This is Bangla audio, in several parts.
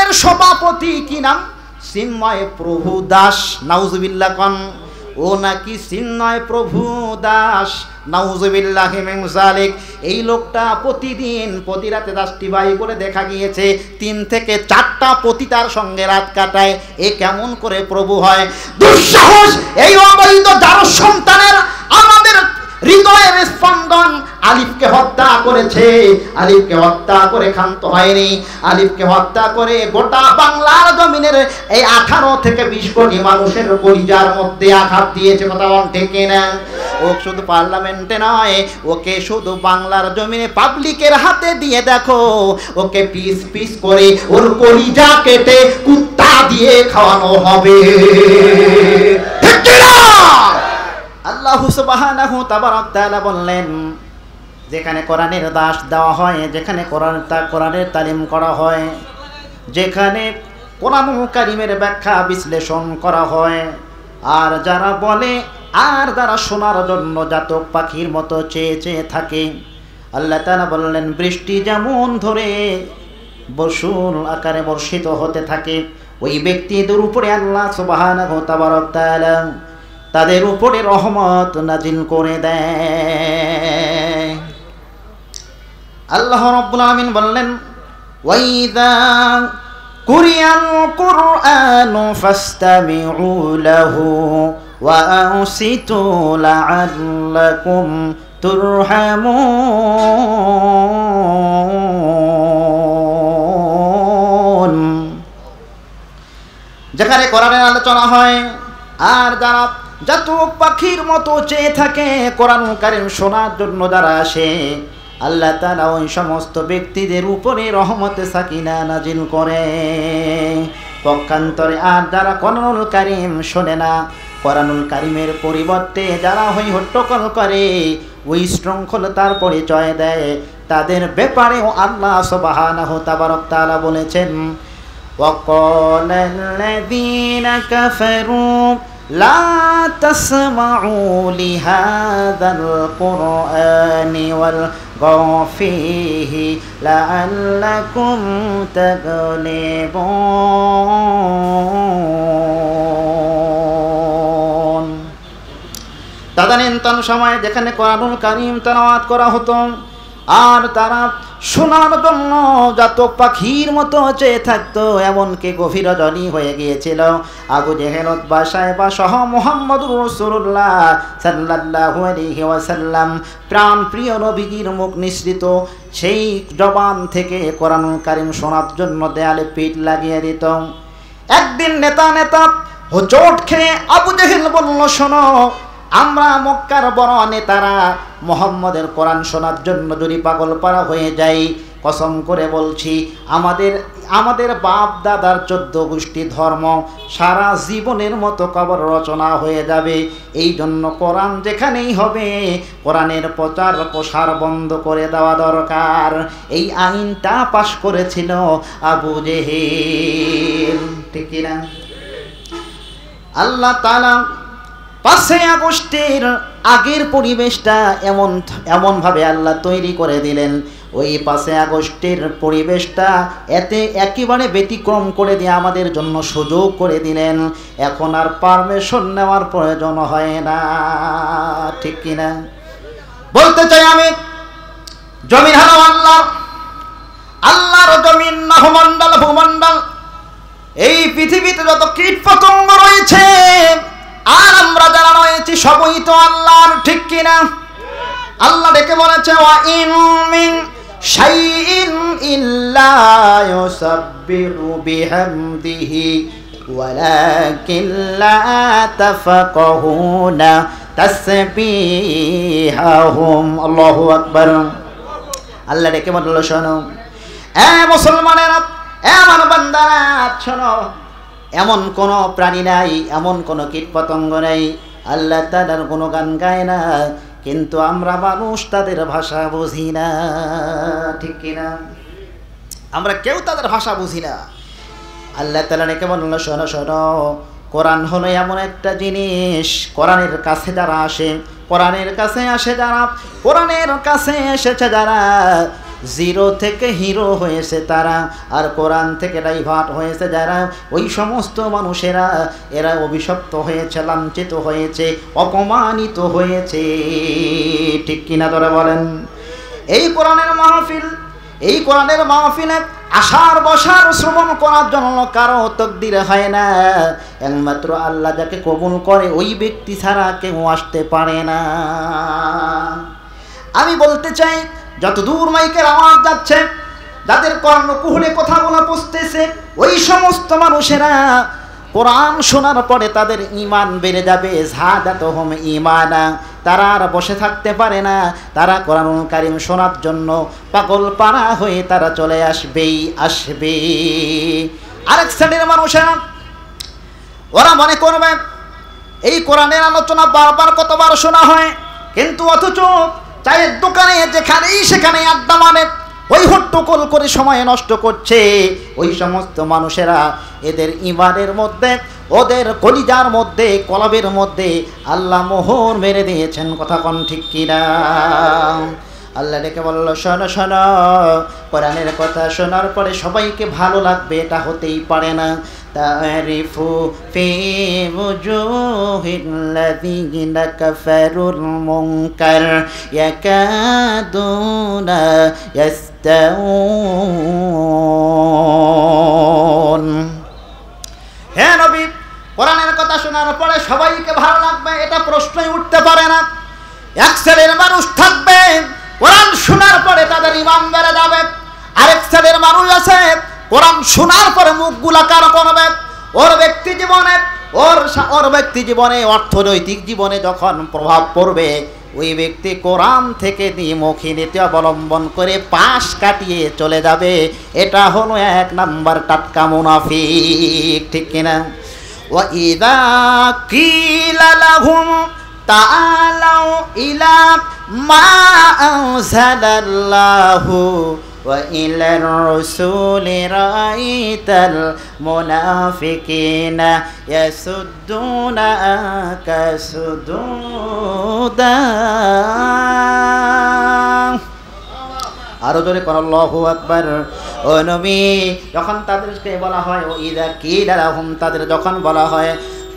কোরআনের সভাপতি কি নাম? চিন্ময় প্রভু দাস, নাউজুবিল্লাহ কন। ও নাকি চিন্ময় প্রভু দাস, নাউজুবিল্লাহি মিন যালিক। এই লোকটা প্রতিদিন প্রতি রাতে 10টি বাই করে দেখা গিয়েছে 3 থেকে 4টা পতি তার সঙ্গে রাত কাটায়। এ কেমন করে প্রভু হয়? দুঃসাহস! এই অবৈধ যার সন্তানের আমাদের হৃদয়ের স্পন্দন আলিফকে হত্যা করেছে। আলিফকে হত্যা করে ক্ষান্ত হয়নি, আলিফকে হত্যা করে গোটা বাংলার জমিনের এই 18 থেকে 20 কোটি মানুষের কলিজার মধ্যে আঘাত দিয়েছে। কথা বল ঠিক না? ও শুধু পার্লামেন্টে নয়, ওকে শুধু বাংলার জমিনে পাবলিকের হাতে দিয়ে দেখো, ওকে পিস পিস করে ওর কলিজা কেটে কুত্তা দিয়ে খাওয়ানো হবে। ঠিক না? আল্লাহ সুবহানাহু তাবারাক তাআলা বললেন, যেখানে কোরআনের দাস দেওয়া হয়, যেখানে কোরআনের তালিম করা হয়, যেখানে কোরআনুল কারীমের ব্যাখ্যা বিশ্লেষণ করা হয়, আর যারা বলে আর যারা শোনার জন্য জাতক পাখির মতো চেয়ে চেয়ে থাকে, আল্লাহ তাআলা বললেন বৃষ্টি যেমন ধরে বর্ষণ আকারে বর্ষিত হতে থাকে, ওই ব্যক্তিদের উপরে আল্লাহ সুবহানাহু তাবারাক তাআলা তাদের উপরে রহমত নাজিল করে দেয়। আল্লাহ রাব্বুল আলামিন বললেন, ওয়াইদা কুরিয়াল কুরআনু ফাসতামিউ লাহু ওয়া আনসিতু লাআল্লাকুম তুরহামুন। যেখানে কোরআনের আলোচনা হয় আর যারা জাতক পাখির মতো চেয়ে থাকে কোরআনুল কারীম শোনার জন্য যারা আসে, আল্লাহ তাআলা ওই সমস্ত ব্যক্তিদের উপরে রহমতে সাকিনা নাজিল করে। পক্ষান্তরে আর যারা কোরআনুল কারীম শোনে না, কোরআনুল কারীমের পরিবর্তে যারা হই হট্টগোল করে, ওই শৃঙ্খলতার পরিচয় দেয়, তাদের ব্যাপারেও আল্লাহ সুবহানাহু তাবারাক তাআলা বলেছেন, وقال الذين كفروا لا تسمعوا لهذا القرآن والغوا فيه لعلكم تغلبون। তদানীন্তন সময়ে যেখানে কোরআনুল কারীম তেলাওয়াত করা হতো আর তারা শোনার জন্য জাতক পাখির মতো চেয়ে থাকতো, এমনকি গভীর রজনী হয়ে গিয়েছিল। আবু জেহেল উতবা সাহেবা সহ মুহাম্মদুর রাসূলুল্লাহ সাল্লাল্লাহু আলাইহি ওয়াসাল্লাম প্রাণ প্রিয় নবীজির মুখ নিঃসৃত সেই জবান থেকে কোরআনুল কারীম শোনার জন্য দেয়ালে পিঠ লাগিয়ে দিত। একদিন নেতা হোঁচট খেয়ে আবু জেহেল বলল, শোনো, আমরা মক্কার বড় নেতারা মুহাম্মদের কোরআন শোনার জন্য যদি পাগল পারা হয়ে যাই, কসম করে বলছি আমাদের বাপ দাদার 14 গোষ্ঠী ধর্ম সারা জীবনের মতো কবর রচনা হয়ে যাবে। এই জন্য কোরআন যেখানেই হবে কোরআনের প্রচার প্রসার বন্ধ করে দেওয়া দরকার। এই আইনটা পাশ করেছিল আবু জেহেল। ঠিক না? আল্লাহ তাআলা 5 আগস্টের আগের পরিবেশটা এমনভাবে আল্লাহ তৈরি করে দিলেন, ওই 5 আগস্টের পরিবেশটা এতে একেবারে ব্যতিক্রম করে দিয়ে আমাদের জন্য সুযোগ করে দিলেন। এখন আর পারমিশন নেওয়ার প্রয়োজন হয় না। ঠিক কিনা? বলতে চাই আমি, জমিন হলো আল্লাহর জমিন না ভূমণ্ডল। এই পৃথিবীতে যত কীট পতঙ্গ রয়েছে আর আমরা যারা রয়েছি সবই তো আল্লাহর। ঠিক কিনা? আল্লাহ ডেকে বলেছে, ওয়া ইন মিন শাইইন ইল্লা ইউসাব্বিহু বিহামদিহি ওয়ালাকিন লা তাফকাহুনা তাসবিহাহুম। আল্লাহু আকবার। আল্লাহ ডেকে বলল, শোনো এ মুসলমানেরা, এ আমার বান্দারা, শোনো, এমন কোন প্রাণী নাই, এমন কোন কীট পতঙ্গ নাই আল্লাহ তাআলার গুণগান গায় না, কিন্তু আমরা মানুষ তাদের ভাষা বুঝি না। ঠিক কিনা? আমরা কেউ তাদের ভাষা বুঝি না। আল্লাহ তাআলা ডেকে বলল, শোনো শোনো, কোরআন হলো এমন একটা জিনিস, কোরআনের কাছে যারা আসে, কোরআনের কাছে আসে যারা, কোরআনের কাছে এসেছে যারা, জিরো থেকে হিরো হয়েছে তারা, আর কোরআন থেকে ডাইভার্ট হয়েছে যারা, ওই সমস্ত মানুষেরা এরা অভিশপ্ত হয়েছে, লাঞ্ছিত হয়েছে, অপমানিত হয়েছে। ঠিক কিনা তোরা বলেন? এই কোরআনের মাহফিল, এই কোরআনের মাহফিলে আসার বসার শ্রবণ করার জন্য কারো তকদিরে হয় না, একমাত্র আল্লাহ যাকে কবুল করে ওই ব্যক্তি ছাড়া কেউ আসতে পারে না। আমি বলতে চাই, যত দূর মাইকের আওয়াজ যাচ্ছে, যাদের কর্ণকুহরে কথাগুলো পৌঁছতেছে, ওই সমস্ত মানুষেরা কোরআন শোনার পরে তাদের ঈমান বেড়ে যাবে। যাদাতুহুম ঈমানা, তারা আর বসে থাকতে পারে না, তারা কোরআনুল কারীম শোনার জন্য পাগল পারা হয়ে তারা চলে আসবে। আরেক শ্রেণীর মানুষেরা ওরা মনে করবে এই কোরআনের আলোচনা বারবার কতবার শোনা হয়, কিন্তু অথচ চায়ের দোকানে যেখানেই সেখানেই আড্ডা মানে, ওই হট্টগোল করে সময় নষ্ট করছে। ওই সমস্ত মানুষেরা এদের ঈমানের মধ্যে, ওদের কলিজার মধ্যে, কলবের মধ্যে আল্লাহ মোহর মেরে দিয়েছেন। কথা কোন ঠিক কিনা? আল্লাহ ডেকে বলল, শোনো শোনো, কোরআনের কথা শোনার পরে সবাইকে ভালো লাগবে এটা হতেই পারে না। তারিফু ফি ওজুহিল্লাযীনা কাফারুল মুনকার ইয়াকাদুনা ইয়াস্তাউন। হে নবী, কোরআনের কথা শোনার পরে সবাইকে ভালো লাগবে এটা প্রশ্নই উঠতে পারে না। এক শ্রেণীর মানুষ থাকবে কোরআন শোনার পরে তাদের ঈমান বেড়ে যাবে, আরেক শ্রেণীর মানুষ আছে কোরআন শোনার পরে মুখগুলা কালো করবে। ওর ব্যক্তি জীবনে অর্থনৈতিক জীবনে যখন প্রভাব পড়বে, ওই ব্যক্তি কোরআন থেকে দ্বিমুখী নীতি অবলম্বন করে পাশ কাটিয়ে চলে যাবে। এটা হলো এক নাম্বার টাটকা মুনাফিক। ঠিক কিনা? ওয়া ইযা কিলা লাহুম তাআলাউ ইলা মা আনজালাল্লাহু ওয়া ইলার রাসূলি রাআইতাল মুনাফিকিনা ইয়াসুদ্দুনা আনকা সুদুদা। আরো জোরে কোন আল্লাহু আকবার। ও নবী, যখন তাদেরকে বলা হয়, ও ইযা কিলা লাহুম, তাদের যখন বলা হয়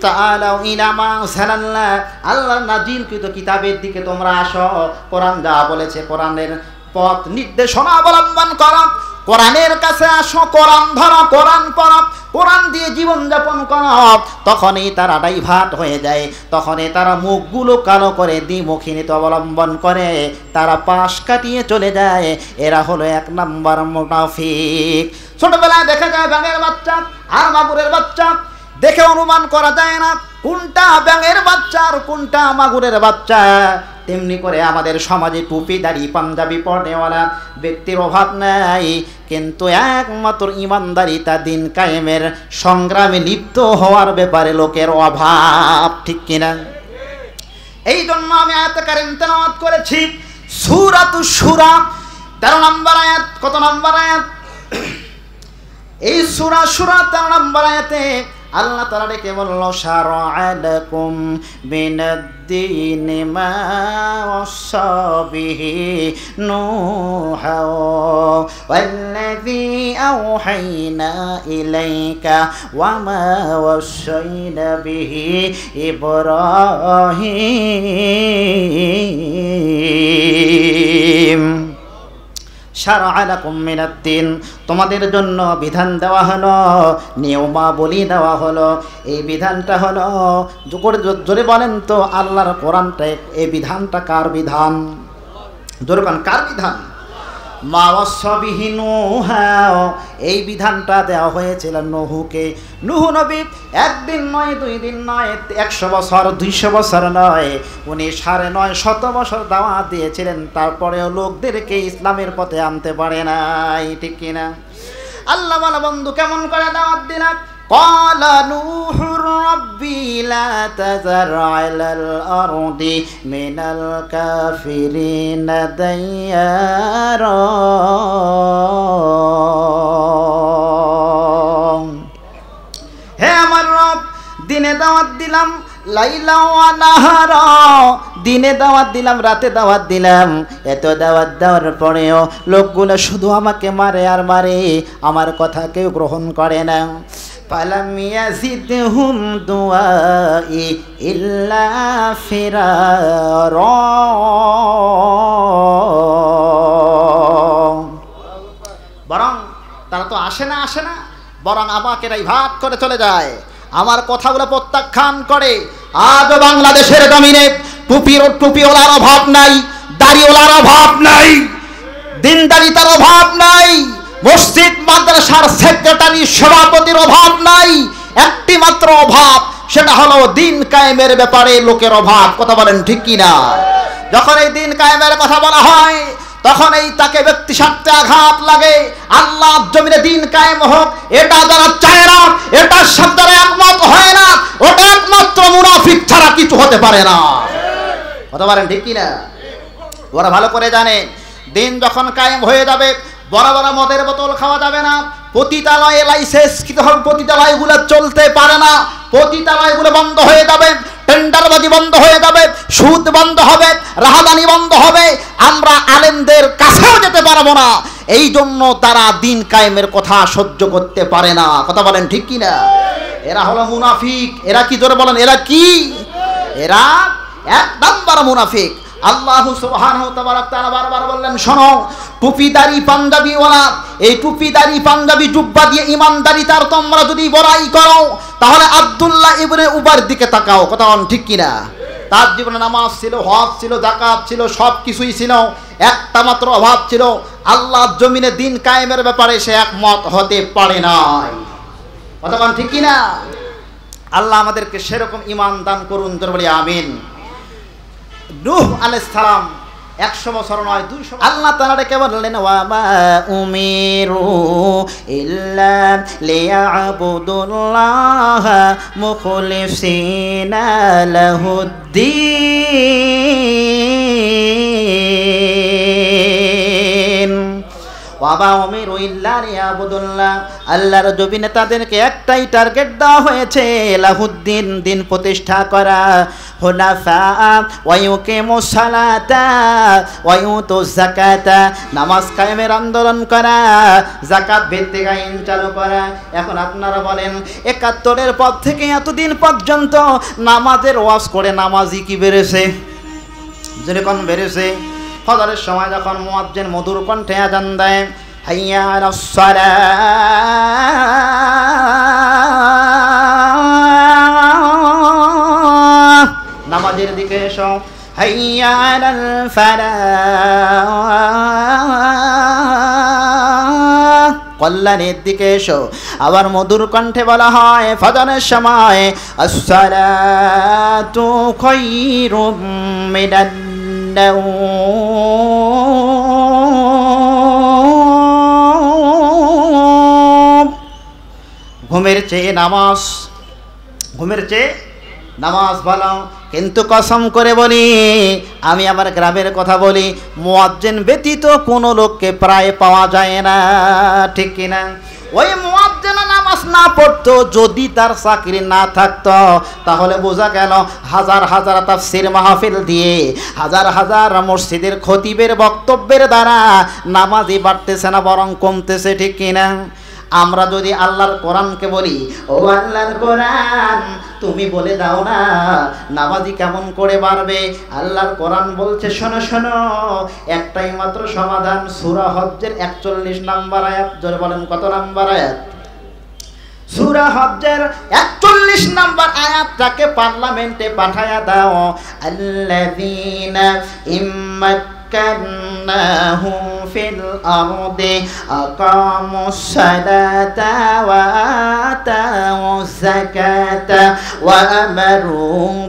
তাআলাউ ইলা মা আনজালাল্লাহ, আল্লাহর নাযিলকৃত কিতাবের দিকে তোমরা আসো, কোরআন যা বলেছে কোরআনের পথ নির্দেশনা অবলম্বন করো, কোরআনের কাছে আসো, কোরআন ধরো, কোরআন পড়ো, কোরআন দিয়ে জীবনযাপন করো, তখনই তারা ডাইভার্ট হয়ে যায়, তখনই তারা মুখগুলো কালো করে দ্বিমুখী নীতি অবলম্বন করে, তারা পাশ কাটিয়ে চলে যায়। এরা হলো এক নাম্বার মুনাফিক। ছোটবেলায় দেখা যায় ব্যাঙের বাচ্চা আর মাগুরের বাচ্চা, দেখে অনুমান করা যায় না কোনটা ব্যাঙের বাচ্চা আর কোনটা মাগুরের বাচ্চা। তেমনি করে আমাদের সমাজে টুপি দাড়ি পাঞ্জাবি পরনেওয়ালা ব্যক্তির অভাব নাই, কিন্তু একমাত্র ইমানদারিতা দিন কায়েমের সংগ্রামে লিপ্ত হওয়ার ব্যাপারে লোকের অভাব। ঠিক কিনা? এই জন্য আমি আয়াতে কারিম তেলাওয়াত করেছি, সূরাতুশ শূরা 13 নম্বর আয়াত। কত নম্বর আয়াত? এই সূরা 13 নম্বর আয়াতে আল্লাহ তাআলা ডেকে বলল, শারআ লাকুম মিনাদ-দীনি মা ওয়াসা বিহি নূহা ওয়াল্লাযী আওহাইনা ইলাইকা ওয়া মা ওয়াসাইনা বিহি ইব্রাহিম। শারআ লাকুম মিনাদ-দীন, তোমাদের জন্য বিধান দেওয়া হলো, নিয়মাবলী দেওয়া হলো। এই বিধানটা হলো, জোরে বলেন তো আল্লাহর কোরআনটা, এই বিধানটা কার বিধান? জোরে বলেন, কার বিধান? মা ওয়াসা বিহি নূহা, এই বিধানটা দেওয়া হয়েছিল নূহকে। নূহ নবী একদিন নয়, 2 দিন নয়, 100 বছর 200 বছর নয়, উনি 950 বছর দাওয়াত দিয়েছিলেন, তারপরেও লোকদেরকে ইসলামের পথে আনতে পারে নাই। ঠিক কিনা? আল্লাহ বলা বন্ধু কেমন করে দাওয়াত দিলাম? قال نوح ربي لا تذر على الأرض من الكافرين ديارا। হে আমার রব, দিনে দাওয়াত দিলাম, লাইলা ওয়া নাহারা, দিনে দাওয়াত দিলাম, রাতে দাওয়াত দিলাম, এত দাওয়াত দেওয়ার পরেও লোকগুলো শুধু আমাকে মারে আর মারে, আমার কথা কেউ গ্রহণ করে না। ফালাম ইয়াজিদহুম দুআই ইল্লা ফিরারা। বরং তারা তো আসে না, বরং আমাকে ভাগ করে চলে যায়, আমার কথাগুলো প্রত্যাখ্যান করে। আজও বাংলাদেশের জমিনে টুপিওয়ালার অভাব নাই, দাড়িওয়ালার অভাব নাই, দিনদারিতার অভাব নাই, মসজিদ মাদ্রাসার সেক্রেটারি সভাপতির অভাব নাই। একটি মাত্র অভাব, সেটা হলো দিন কায়েমের ব্যাপারে লোকের অভাব। কথা বলেন ঠিক কিনা? যখন এই দিন কায়েমের কথা বলা হয় তখন এই তাকে ব্যক্তি স্বার্থে আঘাত লাগে। আল্লাহ জমিনে দিন কায়েম হোক, এটা যারা চায় না, এটার সাথে একমত হয় না, ওটা একমাত্র মুনাফিক ছাড়া কিছু হতে পারে না। কথা বলেন ঠিক কিনা? ওরা ভালো করে জানে দিন যখন কায়েম হয়ে যাবে, বড় বড় মদের বোতল খাওয়া যাবে না, পতিতালয়ে লাইসেন্স পতিতালয়গুলো চলতে পারে না, পতিতালয়গুলো বন্ধ হয়ে যাবে, টেন্ডারবাজি বন্ধ হয়ে যাবে, সুদ বন্ধ হবে, রাহাদানি বন্ধ হবে, আমরা আলেমদের কাছেও যেতে পারবো না। এই জন্য তারা দিন কায়েমের কথা সহ্য করতে পারে না। কথা বলেন ঠিক কিনা? এরা হলো মুনাফিক। এরা কি জোরে বলেন, এরা কি? এরা এক নাম্বার মুনাফিক। আল্লাহ সুবহানাহু ওয়া তাআলা বারবার বললেন, শোনো, টুপিদারি পাঞ্জাবিওয়ালা, এই টুপিদারি পাঞ্জাবি জুব্বা দিয়ে ইমানদারিতার তোমরা যদি বড়াই করো, তাহলে আব্দুল্লাহ ইবনে উবার দিকে তাকাও। কথা ঠিক কিনা? তার জীবনে নামাজ ছিল, হজ ছিল, যাকাত ছিল, সব কিছুই ছিল, একটা মাত্র অভাব ছিল, আল্লাহর জমিনে দিন কায়েমের ব্যাপারে সে একমত হতে পারে নাই। কথা ঠিক কিনা? আল্লাহ আমাদেরকে সেরকম ঈমান দান করুন, জোরে বলি আমিন। নূহ আলাইহিস সালাম 100 বছর নয় 200 আল্লাহ তাআলা ডেকে বললেন, ওয়া মা উমিরু ইল্লা লিয়াবুদুল্লাহা মুখলিসিনা লাহুদ্দিন। ওয়াবা উমিরু ইল্লা লিয়াবুদুল্লাহ, আল্লাহর জমিনে তাদেরকে একটাই টার্গেট দেওয়া হয়েছে, লাহুদ্দিন, দিন প্রতিষ্ঠা করা, হুনাফা ওয়া ইউকিমুস সালাতা ওয়া ইউতুজ যাকাতা, নামাজ কায়েমের আন্দোলন করা, যাকাত ভিত্তিক আইন চালু করা। এখন আপনারা বলেন, 71-এর পর থেকে এতদিন পর্যন্ত নামাজের ওয়াজ করে নামাজি কি বেড়েছে? যেরকম বেড়েছে, ফজরের সময় যখন মুয়াজ্জিন মধুর কণ্ঠে আযান দেয়, হাইয়া আলাস সালাহ, নামাজের দিকে এসো, হাইয়া আলাল ফালাহ, কল্যাণের দিকে এসো। আবার মধুর কণ্ঠে বলা হয় ফজরের সময়, আসসালাতু খায়রুম মিনান নাওম, ঘুমের চেয়ে নামাজ, ঘুমের চেয়ে নামাজ ভালো। কিন্তু কসম করে বলি, আমি আমার গ্রামের কথা বলি, মুয়াজ্জিন ব্যতীত কোনো লোককে প্রায় পাওয়া যায় না, ঠিক কিনা? ওই মুয়াজ্জিন নামাজ না পড়তো, যদি তার চাকরি না থাকতো, তাহলে বোঝা গেল হাজার হাজার তাফসীর মাহফিল দিয়ে, হাজার হাজার মসজিদের খতিবের বক্তব্যের দ্বারা নামাজই বাড়তেছে না, বরং কমতেছে, ঠিক কিনা? আমরা যদি আল্লাহর কোরআনকে বলি, ও আল্লাহর কোরআন, তুমি বলে দাও না নামাজি কেমন করে বাড়বে, আল্লাহর কোরআন বলছে, শোনো শোনো, একটাই মাত্র সমাধান, সূরা হজ্জের 41 নম্বর আয়াত। জোরে বলেন, কত নম্বর আয়াত? সূরা হজ্জের 41 নম্বর আয়াতটাকে পার্লামেন্টে পাঠায়া দাও। আল্লাযীনা ইম্মাক্কান্নাহুম ফিল আরদি আকামুস সালাতা ওয়া আতাউজ যাকাতা ওয়া আমারু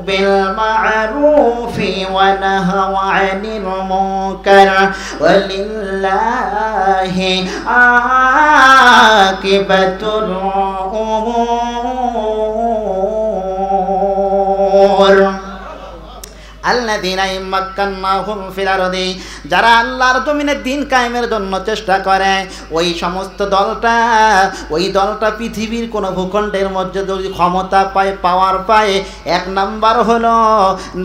বিল মা'রুফি ওয়া নাহাউ আনিল মুনকার ওয়ালিল্লাহি আকিবাতুল উমুর। আল্লাযীনা ইম্মাক্কান্নাহুম ফিল আরদি, যারা আল্লাহর জমিনে দিন কায়েমের জন্য চেষ্টা করে, ওই সমস্ত দলটা পৃথিবীর কোনো ভূখণ্ডের মধ্যে যদি ক্ষমতা পায়, পাওয়ার পায়, এক নাম্বার হলো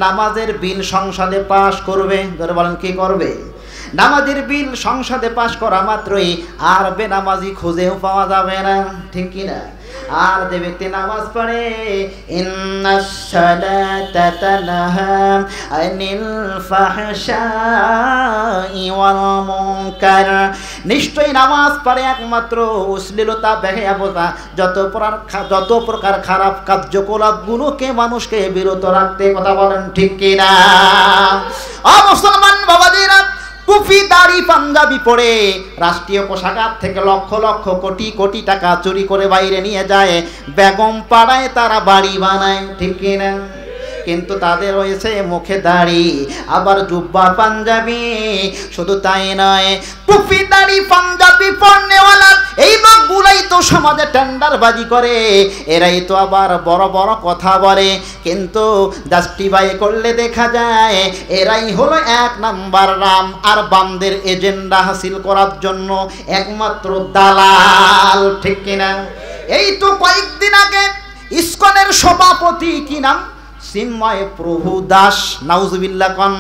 নামাজের বিল সংসদে পাশ করবে। ধরে বলেন কি করবে? নামাজের বিল সংসদে পাশ করা মাত্রই আর বেনামাজি খুঁজেও পাওয়া যাবে না, ঠিক কি না? আর যে ব্যক্তি নামাজ পড়ে, ইন্নাস সালাতা তানহা আনিল ফাহশাই ওয়াল মুনকার, নিশ্চয়ই নামাজ পড়ে একমাত্র অশ্লীলতা, বেহায়াপনা, যত প্রকার খারাপ কার্যকলাপগুলোকে মানুষকে বিরত রাখতে, কথা বলেন ঠিক কি না? মুসলমান বাবাজিরা, টুপি দাড়ি পাঞ্জাবি পরে রাষ্ট্রীয় কোষাগার থেকে লক্ষ লক্ষ কোটি কোটি টাকা চুরি করে বাইরে নিয়ে যায়, বেগম পাড়ায় তারা বাড়ি বানায়, ঠিক কিনা? কিন্তু তাদের রয়েছে মুখে দাড়ি, আবার জুব্বা পাঞ্জাবি। শুধু তাই নয়, টুপি দাড়ি পাঞ্জাবি পরনেওয়ালা এই লোকগুলাই তো সমাজে টেন্ডারবাজি করে, এরাই তো আবার বড় বড় কথা বলে, কিন্তু জাস্টিফাই করলে দেখা যায় এরাই হলো এক নাম্বার রাম আর বামদের এজেন্ডা হাসিল করার জন্য একমাত্র দালাল, ঠিক কিনা? এই তো কয়েকদিন আগে ইসকনের সভাপতি, কি নাম, চিন্ময় প্রভু দাস, নাউজুবিল্লাহ কন,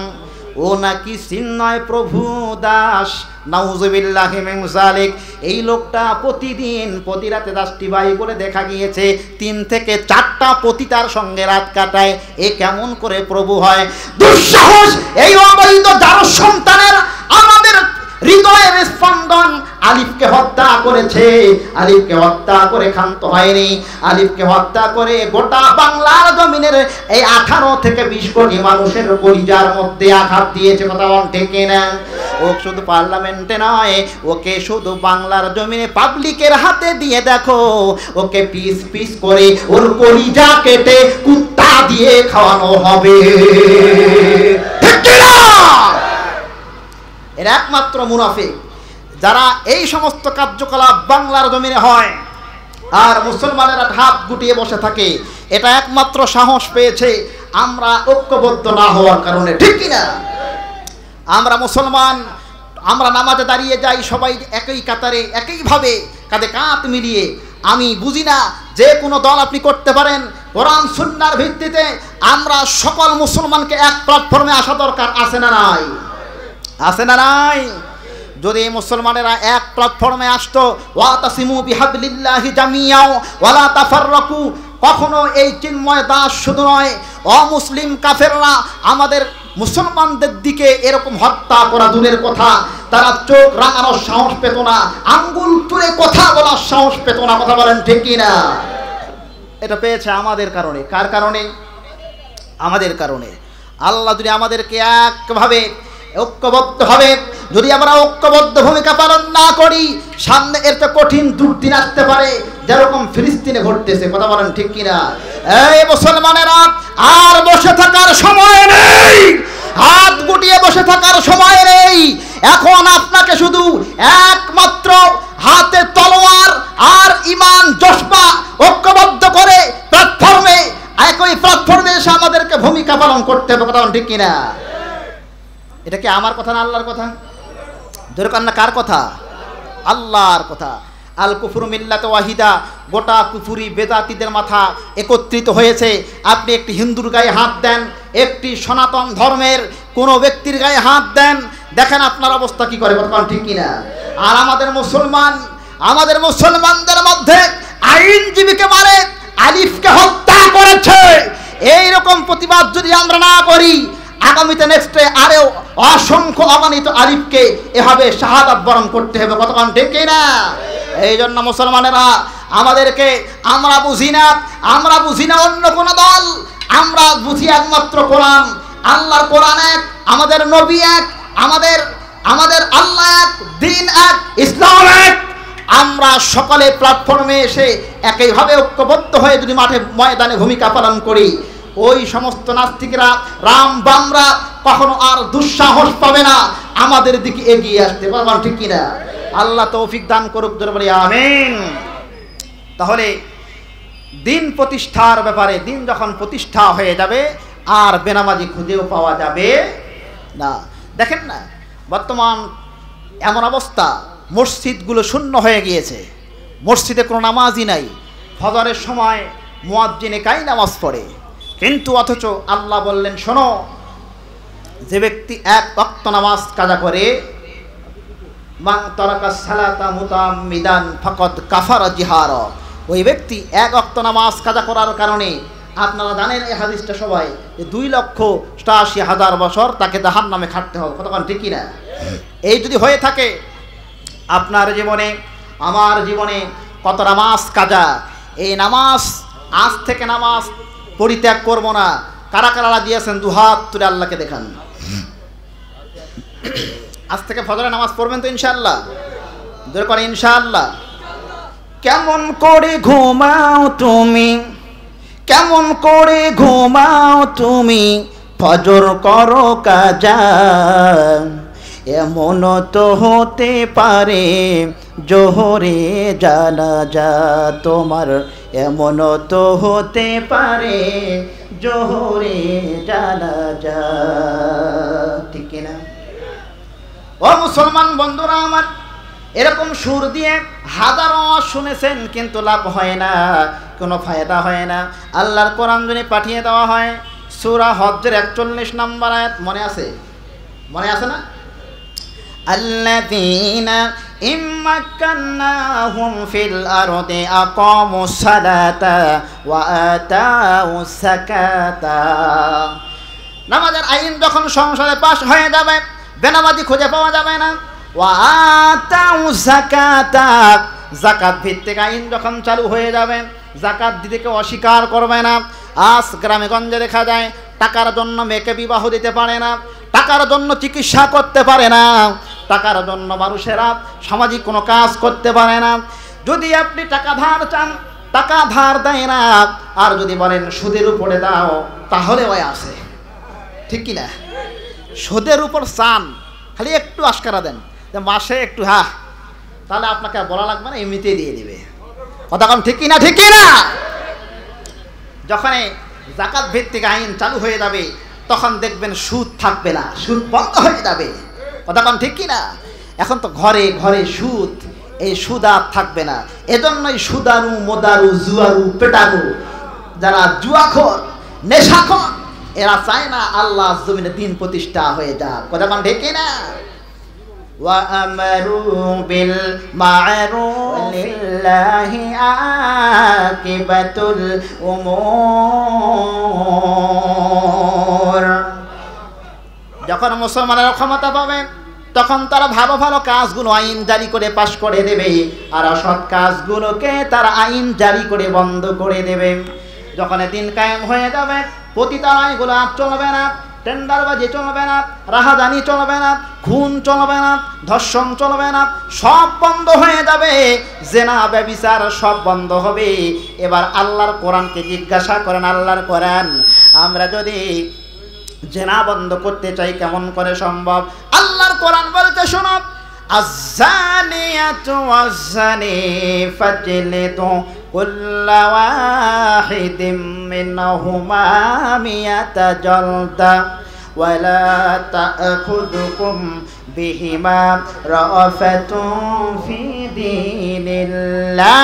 ও নাকি চিন্ময় প্রভু দাস, নাউজুবিল্লাহি মিন যালিক। এই লোকটা প্রতিদিন প্রতি রাতে জাস্টিফাই করে দেখা গিয়েছে 3 থেকে 4টা পতি তার সঙ্গে রাত কাটায়। এ কেমন করে প্রভু হয়? দুঃসাহস! এই অবৈধ যার সন্তানের আমাদের হৃদয়ের স্পন্দন আলিফকে হত্যা করেছে, আলিফকে হত্যা করে ক্ষান্ত হয়নি, আলিফকে হত্যা করে গোটা বাংলার জমিনের এই 18 থেকে 20 কোটি মানুষের কলিজার মধ্যে আঘাত দিয়েছে, কথা বল ঠিক না? ও শুধু পার্লামেন্টে নয়, ওকে শুধু বাংলার জমিনে পাবলিকের হাতে দিয়ে দেখো, ওকে পিস পিস করে ওর কলিজা কেটে কুত্তা দিয়ে খাওয়ানো হবে, ঠিক না? এর একমাত্র মুনাফিক যারা এই সমস্ত কার্যকলাপ বাংলার জমিনে হয় আর মুসলমানেরা ঢাপ গুটিয়ে বসে থাকে, এটা একমাত্র সাহস পেয়েছে আমরা ঐক্যবদ্ধ না হওয়ার কারণে, ঠিক কিনা? আমরা মুসলমান, আমরা নামাজে দাঁড়িয়ে যাই সবাই একই কাতারে, একইভাবে কাঁধে কাঁধ মিলিয়ে। আমি বুঝি না, যে কোনো দল আপনি করতে পারেন, কোরআন সুন্নাহর ভিত্তিতে আমরা সকল মুসলমানকে এক প্ল্যাটফর্মে আসা দরকার, আছে না নাই? আছে না নাই? যদি মুসলমানেরা এক প্ল্যাটফর্মে আসতো, ওয়াতাসিমু বিহাবলিল্লাহি জামিয়াও ওয়ালা তাফাররাকু, কখনো এই চিন্ময় দাস শুধু নয়, অমুসলিম কাফেররা আমাদের মুসলমানদের দিকে এরকম হত্যা করা দূরের কথা, তারা চোখ রাঙানোর সাহস পেত না, আঙ্গুল তুলে কথা বলার সাহস পেত না, কথা বলেন ঠিক কিনা? এটা পেয়েছে আমাদের কারণে। কার কারণে? আমাদের কারণে। আল্লাহ যদি আমাদেরকে একভাবে ঐক্যবদ্ধ হবে, যদি আমরা ঐক্যবদ্ধ ভূমিকা পালন না করি, সামনে এর তো কঠিন দুর্দিন আসতে পারে, যেরকম ফিলিস্তিনে ঘটতেছে, কথা বলেন ঠিক কিনা? এই মুসলমানেরা, আর বসে থাকার সময় নেই, হাত গুটিয়ে বসে থাকার সময় নেই। এখন আপনাকে শুধু একমাত্র হাতে তলোয়ার আর ইমান জজবা ঐক্যবদ্ধ করে প্ল্যাটফর্মে, একই প্ল্যাটফর্মে এসে আমাদেরকে ভূমিকা পালন করতে হবে, কথা বলেন ঠিক কিনা? এটা কি আমার কথা না আল্লাহর কথা? দরকার না কার কথা? আল্লাহর কথা। আল কুফরু মিল্লাতে ওয়াহিদা, গোটা কুফুরি বেদাতীদের মাথা একত্রিত হয়েছে। আপনি একটি হিন্দুর গায়ে হাত দেন, একটি সনাতন ধর্মের কোনো ব্যক্তির গায়ে হাত দেন, দেখেন আপনার অবস্থা কি করে, কথা ঠিক কিনা? আর আমাদের মুসলমানদের মধ্যে আইনজীবীকে মারে, আলিফকে হত্যা করেছে। এইরকম প্রতিবাদ যদি আমরা না করি, আগামীতে নেক্সটে আরও অসংখ্য অগণিত আলিফকে এভাবে শাহাদাত বরণ করতে হবে, কতক্ষণ ঠিক না? এই জন্য মুসলমানেরা আমাদেরকে, আমরা বুঝি না অন্য কোন দল, আমরা বুঝি একমাত্র কোরআন। আল্লাহর কোরআন এক, আমাদের নবী এক, আমাদের আল্লাহ এক, দিন এক, ইসলাম এক। আমরা সকলে প্ল্যাটফর্মে এসে একইভাবে ঐক্যবদ্ধ হয়ে যদি মাঠে ময়দানে ভূমিকা পালন করি, ওই সমস্ত নাস্তিকরা, রাম বামরা কখনো আর দুঃসাহস পাবে না আমাদের দিকে এগিয়ে আসতে, পারবেন ঠিক কিনা? আল্লাহ তৌফিক দান করুক, জোরে বলি আমিন। তাহলে দিন প্রতিষ্ঠার ব্যাপারে, দিন যখন প্রতিষ্ঠা হয়ে যাবে, আর বেনামাজি খুঁজেও পাওয়া যাবে না। দেখেন না, বর্তমান এমন অবস্থা, মসজিদগুলো শূন্য হয়ে গিয়েছে, মসজিদে কোনো নামাজই নাই। ফজরের সময় মুয়াজ্জিন একাই নামাজ পড়ে, কিন্তু অথচ আল্লাহ বললেন, শোনো, যে ব্যক্তি এক ওয়াক্ত নামাজ কাজা করে, মান তারাকা সালাতা মুতাআম্মিদান ফাকাদ কাফারা জিহারা, ওই ব্যক্তি এক ওয়াক্ত নামাজ কাজা করার কারণে, আপনারা জানেন এই হাদিসটা সবাই, যে 2,87,000 বছর তাকে জাহান্নামে খাটতে হবে। কতক্ষণ ঠিক কি না? এই যদি হয়ে থাকে আপনার জীবনে, আমার জীবনে কত নামাজ কাজা, এই নামাজ, আজ থেকে নামাজ পরিত্যাগ করব না। কারা কারা দিয়েছেন দুহাত তুলে আল্লাহকে দেখান। আজ থেকে ফজরের নামাজ পড়বেন তো ইনশাআল্লাহ? জোরে করে ইনশাআল্লাহ। কেমন করে ঘুমাও তুমি, কেমন করে ঘুমাও তুমি, ফজর করো কাজা, এমন তো হতে পারে জোহরে জানাজা তোমার, এমন তো হতে পারে জোহরে জানাজা। ঠিক না? ও মুসলমান বন্ধুরা আমার, এরকম সুর দিয়ে হাজারো শুনেছেন, কিন্তু লাভ হয় না, কোনো ফায়দা হয় না। আল্লাহর কোরআন যদি পাঠিয়ে দেওয়া হয়, সূরা হজ্জের 41 নম্বর আয়াত মনে আছে? মনে আছে না? আল্লাযীনা ইম্মাক্কান্নাহুম ফিল আরদি আকামুস সালাতা ওয়া আতাউস যাকাতা। নামাজের আইন যখন সংসদে পাশ হয়ে যাবে, বেনামাজি খুঁজে পাওয়া যাবে না। ওয়া আতাউস যাকাতা, যাকাত ভিত্তিক আইন যখন চালু হয়ে যাবে, যাকাত দিতে কেউ অস্বীকার করবে না। আজ গ্রামে গঞ্জে দেখা যায়, টাকার জন্য মেয়েকে বিবাহ দিতে পারে না, টাকার জন্য চিকিৎসা করতে পারে না, টাকার জন্য মানুষেরা সামাজিক কোনো কাজ করতে পারে না। যদি আপনি টাকা ধার চান, টাকা ধার দেয় না, আর যদি বলেন সুদের উপরে দাও, তাহলে ওই আসে। ঠিক কি না? সুদের উপর চান, খালি একটু আশকারা দেন যে মাসে একটু, তাহলে আপনাকে বলা লাগবে না, এমনিতেই দিয়ে দিবে। কথা কম ঠিক কি না? ঠিক কি না? যখন যাকাত ভিত্তিক আইন চালু হয়ে যাবে, তখন দেখবেন সুদ থাকবে না, সুদ বন্ধ হয়ে যাবে। কথা কম ঠিক কি না? এখন তো ঘরে ঘরে সুদ, এই সুদ আর থাকবে না। এজন্যই সুদারু, মোদারু, জুয়ারু, পেটারু, যারা জুয়াখোর, নেশাখোর, এরা চায় না আল্লাহ জমিনে দিন প্রতিষ্ঠা হয়ে যাক। কথা কম ঠিক কি না? ওয়া আমারু বিল মা'রুফ লিল্লাহি আকিবাতুল উমুর। যখন মুসলমানেরা ক্ষমতা পাবে, তখন তারা ভালো ভালো কাজগুলো আইন জারি করে পাশ করে দেবে, আর অসৎ কাজগুলোকে তারা আইন জারি করে বন্ধ করে দেবে। যখন দিন কায়েম হয়ে যাবে, পতিতালয়গুলো আর চলবে না, টেন্ডারবাজি চলবে না, রাহাজানি চলবে না, খুন চলবে না, ধর্ষণ চলবে না, সব বন্ধ হয়ে যাবে। জেনা ব্যভিচার সব বন্ধ হবে। এবার আল্লাহর কোরআনকে জিজ্ঞাসা করেন, আল্লাহর কোরআন, আমরা যদি জেনা বন্ধ করতে চাই কেমন করে সম্ভব? আল্লাহর কোরআন বলতে শোনো, আয-যানিয়াতু ওয়াজ-যানি ফাজলিদু কুল্লা ওয়াহিদিম মিনহুমা মিয়াতা জালদা ওয়া লা তা'খুযুকুম বিহিমা রা'ফাতুন ফি দীনিল্লাহ।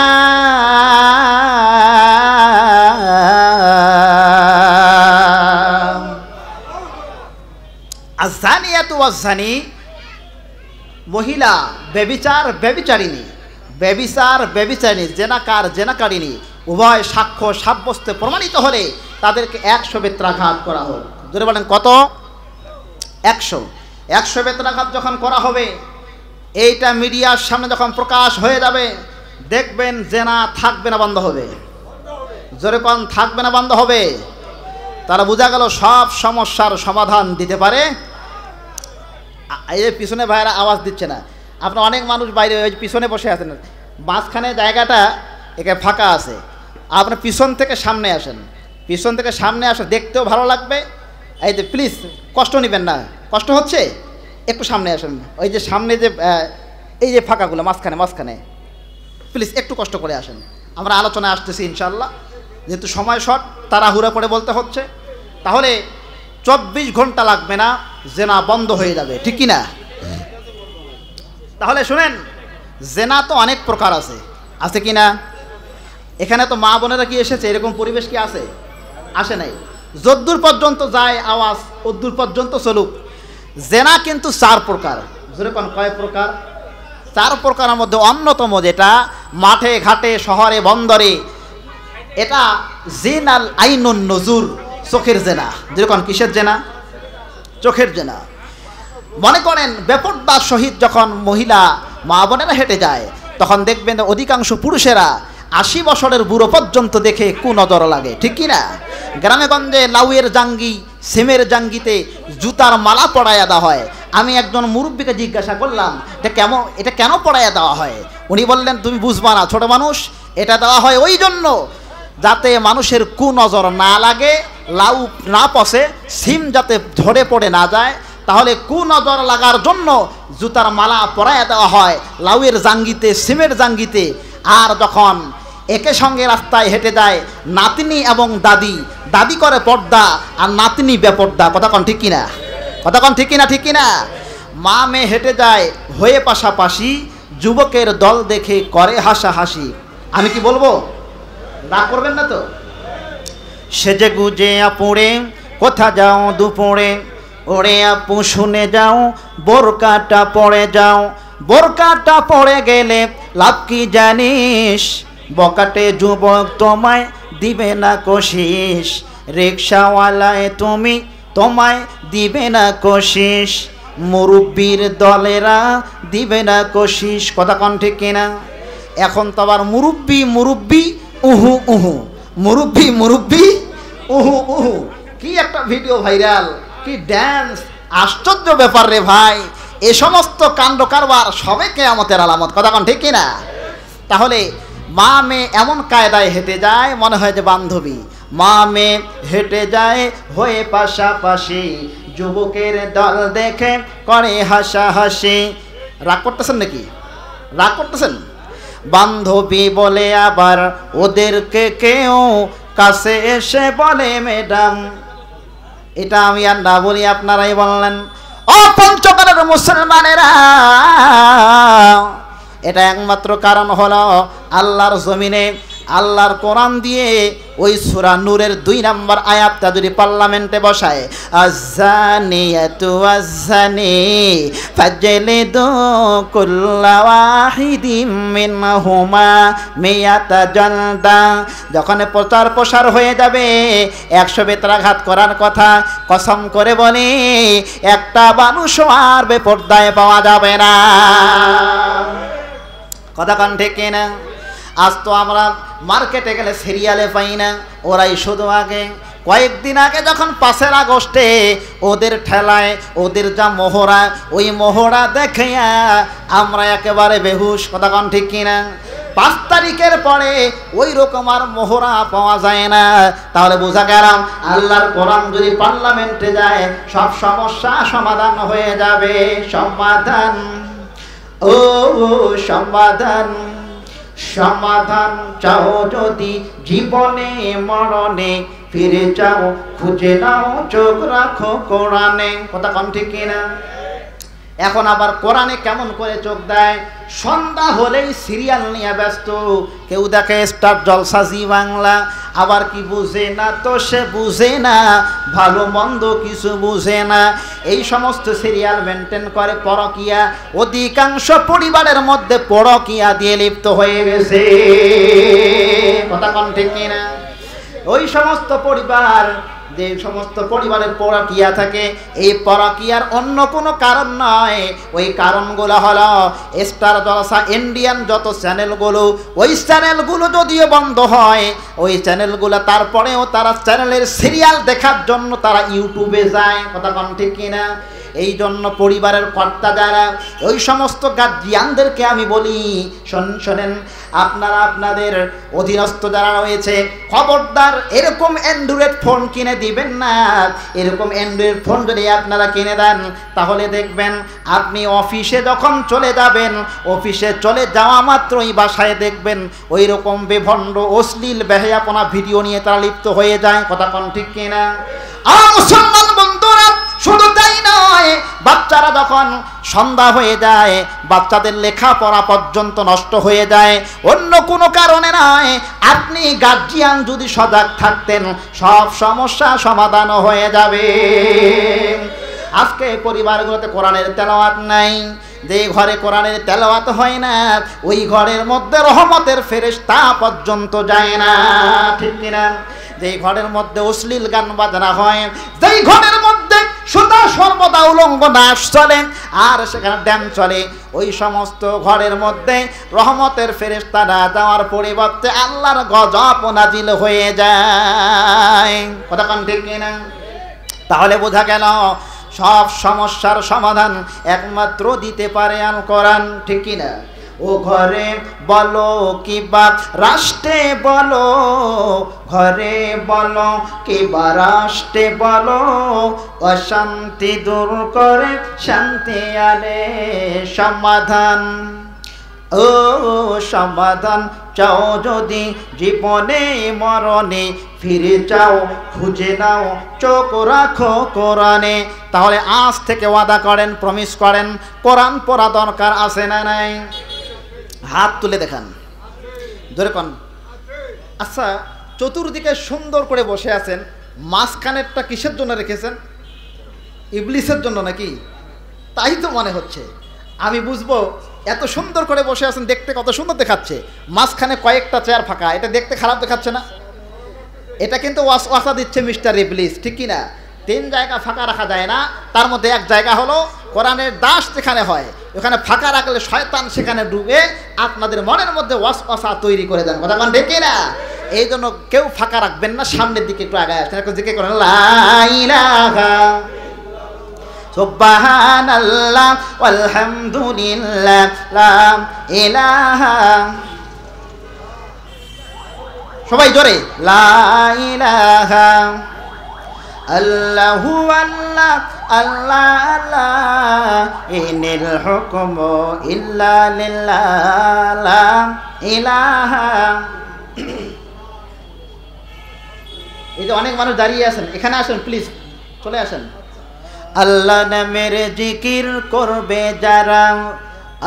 আয-যানিয়াতু ওয়াজ-যানি, মহিলা ব্যভিচার, ব্যভিচারিণী, ব্যভিচার, ব্যভিচারিণী, জেনাকার, জেনাকারিণী, উভয় সাক্ষ্য সাব্যস্ত প্রমাণিত হলে তাদেরকে 100 বেত্রাঘাত করা হোক। ধরে বলেন কত? 100 বেত্রাঘাত যখন করা হবে, এইটা মিডিয়ার সামনে যখন প্রকাশ হয়ে যাবে, দেখবেন জেনা থাকবে না, বন্ধ হবে। জোরে কোন থাকবে না, বন্ধ হবে। তারা বোঝা গেল সব সমস্যার সমাধান দিতে পারে। এই যে পিছনে ভাইরা আওয়াজ দিচ্ছে না, আপনার অনেক মানুষ বাইরে ওই পিছনে বসে আছেন, মাঝখানে জায়গাটা এখানে ফাঁকা আছে, আপনার পিছন থেকে সামনে আসেন, পিছন থেকে সামনে আসে, দেখতেও ভালো লাগবে। এই যে প্লিজ কষ্ট নেবেন না, কষ্ট হচ্ছে, একটু সামনে আসেন। ওই যে সামনে যে এই যে ফাঁকাগুলো মাঝখানে প্লিজ একটু কষ্ট করে আসেন। আমরা আলোচনায় আসতেছি ইনশাল্লাহ, যেহেতু সময় শর্ট, তাড়াহুড়া করে বলতে হচ্ছে। তাহলে 24 ঘন্টা লাগবে না, জেনা বন্ধ হয়ে যাবে, ঠিক কি না? তাহলে শুনেন, জেনা তো অনেক প্রকার আছে, আছে কি না? এখানে তো মা বোনেরা কি এসেছে, এরকম পরিবেশ কি আছে? আসে নাই। যদ্দূর পর্যন্ত যায় আওয়াজ অদ্দূর পর্যন্ত চলুক। জেনা কিন্তু 4 প্রকার। যেরকম কয় প্রকার? 4 প্রকারের মধ্যে অন্যতম যেটা মাঠে ঘাটে শহরে বন্দরে, এটা জিনাল আইনুন নজুর, চোখের জেনা। যেরকম কিসের জেনা? চোখের জেনা। মনে করেন বেপরদার সহিত যখন মহিলা মা বোনেরা হেঁটে যায়, তখন দেখবেন অধিকাংশ পুরুষেরা 80 বছরের বুড়ো পর্যন্ত দেখে কুনজর লাগে, ঠিক কি না? গ্রামে গঞ্জে লাউয়ের জাঙ্গি, সিমের জাঙ্গিতে জুতার মালা পরাইয়া দেওয়া হয়। আমি একজন মুরব্বীকে জিজ্ঞাসা করলাম, এটা কেন পরাইয়া দেওয়া হয়? উনি বললেন, তুমি বুঝবা না ছোট মানুষ, এটা দেওয়া হয় ওই জন্য যাতে মানুষের কুনজর না লাগে, লাউ না পচে, সিম যাতে ঝরে পড়ে না যায়, তাহলে কুনজর লাগার জন্য জুতার মালা পরাইয়া দেওয়া হয় লাউয়ের জাঙ্গিতে, সিমের জাঙ্গিতে। আর যখন একে সঙ্গে রাস্তায় হেঁটে যায় নাতনি এবং দাদি, দাদি করে পর্দা আর নাতনি বেপর্দা, কথা কন ঠিক কিনা? কথা কন ঠিক কিনা? ঠিক কিনা? মা মেয়ে হেঁটে যায় হয়ে পাশাপাশি, যুবকের দল দেখে করে হাসাহাসি। আমি কি বলবো? রাগ করবেন না তো? সেজে গুজে আপুড়ে কোথা যাও দুপুরে, ওরে আপু শুনে যাও বোরকাটা পরে যাও, বোরকাটা পরে গেলে লাভ কি জানিস, বকাটে যুবক তোমায় দিবে না কশিস, রিক্সাওয়ালায় তুমি তোমায় দিবে না কশিস, মুরব্বীর দলেরা দিবে না কশিস, কথা কন ঠিক কিনা? এখন তো আবার মুরব্বী মুরব্বী উহু উহু, মুরব্বী মুরব্বী উহু উহু, কি একটা ভিডিও ভাইরাল, কি ড্যান্স, আশ্চর্য ব্যাপার রে ভাই। এ সমস্ত কাণ্ড কারবার সবে কিয়ামতের আলামত, কথা কন ঠিক কিনা? তাহলে মা মেয়ে এমন কায়দায় হেঁটে যায় মনে হয় যে বান্ধবী, মা মেয়ে হেঁটে যায় হয়ে পাশাপাশি, যুবকের দল দেখে করে হাসাহাসি। রাগ করতেছেন নাকি? রাগ করতেছেন? বান্ধবী বলে আবার ওদেরকে কেউ কাছে এসে বলে ম্যাডাম। এটা আমি আর না বলি, আপনারাই বললেন। ও পঞ্চকালের মুসলমানেরা, এটা একমাত্র কারণ হলো আল্লাহর জমিনে আল্লাহর কোরআন দিয়ে ওই সূরা নূরের 2 নম্বর আয়াতটা যদি পার্লামেন্টে বসায়, আযানিয়াতু আযানি ফাজলিদু কুল্লা ওয়াহিদিম মিনহুমা মিয়াতা জালদা, যখন প্রচার প্রসার হয়ে যাবে 100 বেত্রাঘাত করার কথা, কসম করে বলি একটা মানুষও আর বেপরদায় পাওয়া যাবে না, কথা কান ঠিক কিনা? আজ তো আমরা মার্কেটে গেলে সিরিয়ালে পাই না, ওরাই শুধু আগে কয়েকদিন আগে যখন 5 আগস্টে ওদের ঠেলায় ওদের যা মোহরা, ওই মোহরা দেখে আমরা একেবারে বেহুশ, কথা কন ঠিক কিনা? 5 তারিখের পরে ওই রকম আর মোহরা পাওয়া যায় না। তাহলে বোঝা গেল আল্লাহর কোরআন যদি পার্লামেন্টে যায় সব সমস্যা সমাধান হয়ে যাবে। সমাধান, ও সমাধান, সমাধান চাও যদি জীবনে মরণে, ফিরে যাও খুঁজে নাও চোখ রাখো কোরআনে, কথা কন ঠিক কিনা? এখন আবার কোরআনে কেমন করে চোখ দেয়? সন্ধ্যা হলেই সিরিয়াল নিয়ে ব্যস্ত, কেউ দেখে স্টার জলসা জি বাংলা, আবার কি বুঝে না তো সে বুঝে না, ভালো মন্দ কিছু বুঝে না, এই সমস্ত সিরিয়াল মেনটেন করে পরকিয়া। অধিকাংশ পরিবারের মধ্যে পরকিয়া দিয়ে লিপ্ত হয়ে গেছে, কথা কন ঠিক কিনা? ওই সমস্ত পরিবার, যে সমস্ত পরিবারের পরকিয়া থাকে, এই পরকিয়ার অন্য কোনো কারণ নয়, ওই কারণগুলো হলো স্টার জলসা ইন্ডিয়ান যত চ্যানেলগুলো, ওই চ্যানেলগুলো যদিও বন্ধ হয়, ওই চ্যানেলগুলো তারপরেও তারা চ্যানেলের সিরিয়াল দেখার জন্য তারা ইউটিউবে যায়, কথা কন ঠিক কিনা? এই জন্য পরিবারের কর্তা যারা, ওই সমস্ত গার্জিয়ানদেরকে আমি বলি, শোনেন, আপনারা আপনাদের অধীনস্থ যারা রয়েছে, খবরদার এরকম অ্যান্ড্রয়েড ফোন কিনে দিবেন না। এরকম অ্যান্ড্রয়েড ফোন যদি আপনারা কিনে দেন, তাহলে দেখবেন আপনি অফিসে যখন চলে যাবেন, অফিসে চলে যাওয়া মাত্রই বাসায় দেখবেন ওই রকম বেভণ্ড অশ্লীল বেহায়াপনা ভিডিও নিয়ে তারা লিপ্ত হয়ে যায়, কথা কন ঠিক কিনা? মুসলমান বন্ধুরা, শুধু তাই নয়, বাচ্চারা যখন সন্ধ্যা হয়ে যায়, বাচ্চাদের লেখাপড়া পর্যন্ত নষ্ট হয়ে যায়, অন্য কোনো কারণে নয়। আপনি গার্জিয়ান যদি সজাগ থাকতেন, সব সমস্যা সমাধান হয়ে যাবে। আজকে পরিবারগুলোতে কোরআনের তেলাওয়াত নাই। যে ঘরে কোরআনের তেলাওয়াত হয় না, ওই ঘরের মধ্যে রহমতের ফেরেশতা পর্যন্ত যায় না, ঠিক কিনা? যেই ঘরের মধ্যে অশ্লীল গান বাজনা হয়, যেই ঘরের মধ্যে সদা সর্বদা উলঙ্গ নাচ চলে আর সেখানে ড্যান্স চলে, ওই সমস্ত ঘরের মধ্যে রহমতের ফেরেশতারা যাওয়ার পরিবর্তে আল্লাহর গজব নাজিল হয়ে যায়। কথা কোন ঠিক কিনা? তাহলে বোঝা গেল সব সমস্যার সমাধান একমাত্র দিতে পারে আল কোরআন, ঠিক কিনা? ও ঘরে বলো কিবা রাষ্ট্রে বলো, ঘরে বলো কিবা রাষ্ট্রে বলো, অশান্তি দূর করে শান্তি আনে সমাধান। ও সমাধান চাও যদি জীবনে মরণে, ফিরে যাও খুঁজে নাও চোখ রাখো কোরআনে। তাহলে আজ থেকে ওয়াদা করেন, প্রমিস করেন, কোরআন পড়া দরকার আছে না নাই? হাত তুলে দেখান, ধরে কোন। আচ্ছা, চতুর্দিকে সুন্দর করে বসে আছেন, মাঝখানেরটা কিসের জন্য রেখেছেন? ইবলিসের জন্য নাকি? তাই তো মনে হচ্ছে। আমি বুঝবো, এত সুন্দর করে বসে আছেন, দেখতে কত সুন্দর দেখাচ্ছে, মাঝখানে কয়েকটা চেয়ার ফাঁকা, এটা দেখতে খারাপ দেখাচ্ছে না? এটা কিন্তু ওয়াসা দিচ্ছে মিস্টার ইবলিস, ঠিক কি না? 3 জায়গা ফাঁকা রাখা যায় না, তার মধ্যে এক জায়গা হলো কোরআনের দাস যেখানে হয়, ওখানে ফাঁকা রাখলে শয়তান সেখানে ডুবে আপনাদের মনের মধ্যে ওয়াসওয়াসা তৈরি করে দেন। কথা কোন ঠিক না? এই জন্য কেউ ফাঁকা রাখবেন না, সামনের দিকে একটু আগায় আসেন, একটু জিকির করেন লা ইলাহা সুবহানাল্লাহ ওয়ালহামদুলিল্লাহ লা ইলাহা, সবাই জোরে লা ইলাহা আল্লাহু আল্লাহ আল্লাহ আল্লাহ ইনিল হুকমু ইল্লা লিল্লাহ লা ইলাহা। এই যে অনেক মানুষ দাঁড়িয়ে আছেন, এখানে আসেন প্লিজ, চলে আসেন। আল্লাহ নামের জিকির করবে যারা,